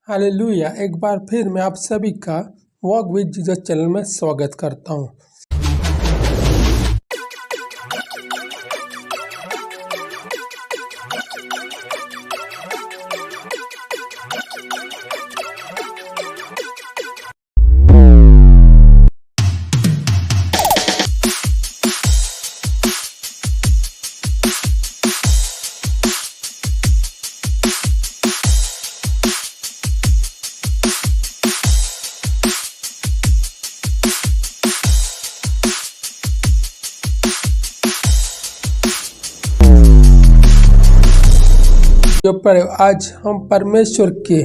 Hallelujah. एक बार फिर मैं आप सभी का वॉक विद जीसस चैनल में स्वागत करता हूँ। पर आज हम परमेश्वर के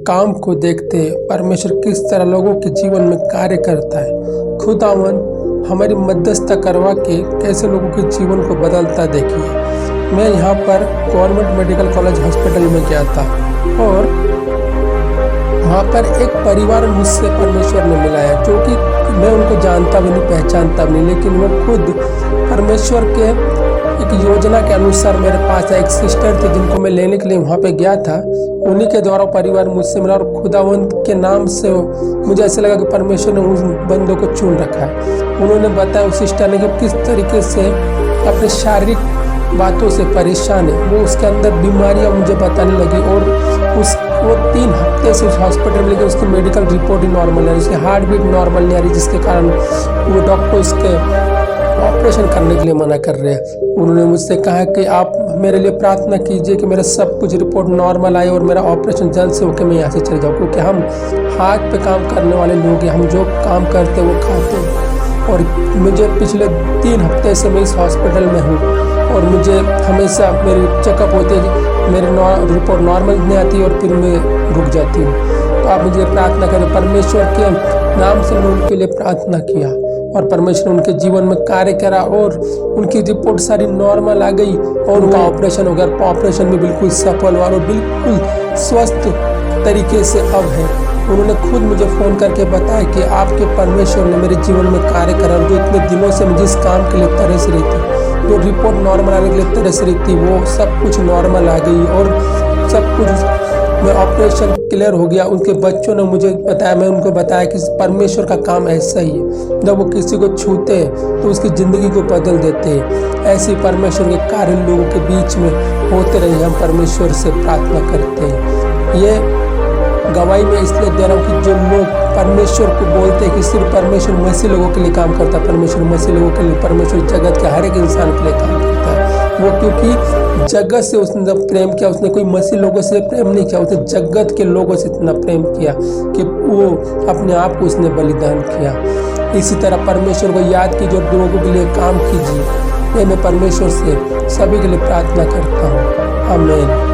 काम को देखते हैं। परमेश्वर किस तरह लोगों के जीवन में कार्य करता है। खुदावन हमारी मध्यस्थता करवा के कैसे लोगों के जीवन को बदलता देखिए। मैं यहाँ पर गवर्नमेंट मेडिकल कॉलेज हॉस्पिटल में गया था और वहाँ पर एक परिवार मुझसे परमेश्वर ने मिलाया, जो कि मैं उनको जानता भी नहीं, पहचानता भी नहीं, लेकिन वो खुद परमेश्वर के एक योजना के अनुसार मेरे पास एक सिस्टर थी जिनको मैं लेने के लिए वहाँ पे गया था। उन्हीं के द्वारा परिवार मुझसे मिला और खुदावंत के नाम से मुझे ऐसा लगा कि परमेश्वर ने उन बंदों को चुन रखा है। उन्होंने बताया उस सिस्टर ने कि किस तरीके से अपने शारीरिक बातों से परेशान है। वो उसके अंदर बीमारियाँ मुझे बताने लगी और वो 3 हफ्ते से उस हॉस्पिटल में, लेकिन उसकी मेडिकल रिपोर्ट ही नॉर्मल है, उसकी हार्ट बीट नॉर्मल नहीं आ रही, जिसके कारण वो डॉक्टर उसके ऑपरेशन करने के लिए मना कर रहे हैं। उन्होंने मुझसे कहा कि आप मेरे लिए प्रार्थना कीजिए कि मेरा सब कुछ रिपोर्ट नॉर्मल आए और मेरा ऑपरेशन जल्द से होकर मैं यहाँ से चले जाऊँ, क्योंकि हम हाथ पे काम करने वाले लोग हैं, हम जो काम करते वो खाते हैं। और मुझे पिछले 3 हफ्ते से मैं इस हॉस्पिटल में हूँ और मुझे हमेशा मेरी चेकअप होते मेरी रिपोर्ट नॉर्मल नहीं आती और फिर मैं रुक जाती हूँ। तो आप मुझे प्रार्थना करें। परमेश्वर के नाम से मैं उनके लिए प्रार्थना किया और परमेश्वर ने उनके जीवन में कार्य करा और उनकी रिपोर्ट सारी नॉर्मल आ गई और उनका ऑपरेशन हो गया। ऑपरेशन में बिल्कुल सफल हुआ और बिल्कुल स्वस्थ तरीके से अब है। उन्होंने खुद मुझे फ़ोन करके बताया कि आपके परमेश्वर ने मेरे जीवन में कार्य करा। जो इतने दिनों से मैं जिस काम के लिए तरस रही थी, जो रिपोर्ट नॉर्मल आने के लिए तरस रही थी, वो सब कुछ नॉर्मल आ गई और सब कुछ में ऑपरेशन क्लियर हो गया। उनके बच्चों ने मुझे बताया, मैं उनको बताया कि परमेश्वर का काम ऐसा ही है, जब वो किसी को छूते हैं तो उसकी ज़िंदगी को बदल देते हैं। ऐसे परमेश्वर के कार्य लोगों के बीच में होते रहे। हम परमेश्वर से प्रार्थना करते हैं। ये गवाही में इसलिए दे रहा हूँ कि जो लोग परमेश्वर को बोलते हैं कि सिर्फ परमेश्वर मसीह लोगों के लिए काम करता है, परमेश्वर मसीह लोगों के लिए, परमेश्वर जगत के हर एक इंसान के लिए काम करता है। वो क्योंकि जगत से उसने जब प्रेम किया, उसने कोई मसीह लोगों से प्रेम नहीं किया, उसने जगत के लोगों से इतना प्रेम किया कि वो अपने आप को उसने बलिदान किया। इसी तरह परमेश्वर को याद कीजिए और लोगों के लिए काम कीजिए। मैं परमेश्वर से सभी के लिए प्रार्थना करता हूँ। आमीन।